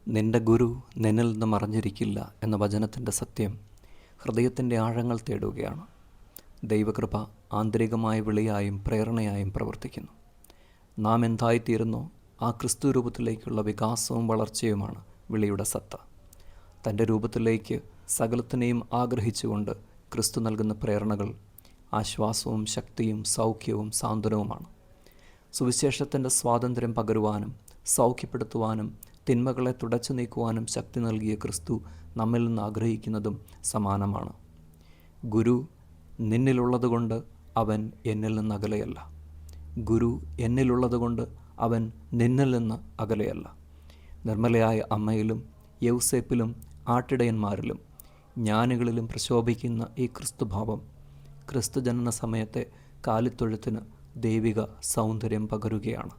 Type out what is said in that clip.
നിന്റെ ഗുരു നിന്നിൽ നിന്ന് മറഞ്ഞിരിക്കില്ല എന്ന വചനത്തിൻ്റെ സത്യം ഹൃദയത്തിൻ്റെ ആഴങ്ങൾ തേടുകയാണ്. ദൈവകൃപ ആന്തരികമായ വിളിയായും പ്രേരണയായും പ്രവർത്തിക്കുന്നു. നാം എന്തായിത്തീരുന്നോ ആ ക്രിസ്തു രൂപത്തിലേക്കുള്ള വികാസവും വളർച്ചയുമാണ് വിളിയുടെ സത്ത. തൻ്റെ രൂപത്തിലേക്ക് സകലത്തിനെയും ആഗ്രഹിച്ചുകൊണ്ട് ക്രിസ്തു നൽകുന്ന പ്രേരണകൾ ആശ്വാസവും ശക്തിയും സൗഖ്യവും സാന്ത്വനവുമാണ്. സുവിശേഷത്തിൻ്റെ സ്വാതന്ത്ര്യം പകരുവാനും സൗഖ്യപ്പെടുത്തുവാനും തിന്മകളെ തുടച്ചു നീക്കുവാനും ശക്തി നൽകിയ ക്രിസ്തു നമ്മിൽ നിന്ന് ആഗ്രഹിക്കുന്നതും സമാനമാണ്. ഗുരു നിന്നിലുള്ളതുകൊണ്ട് അവൻ എന്നിൽ നിന്ന് അകലെയല്ല. ഗുരു എന്നിലുള്ളതുകൊണ്ട് അവൻ നിന്നിൽ നിന്ന് അകലെയല്ല. നിർമ്മലയായ അമ്മയിലും യൗസേപ്പിലും ആട്ടിടയന്മാരിലും ജ്ഞാനികളിലും പ്രശോഭിക്കുന്ന ഈ ക്രിസ്തുഭാവം ക്രിസ്തുജനന സമയത്തെ കാലിത്തൊഴുത്തിന് ദൈവിക സൗന്ദര്യം പകരുകയാണ്.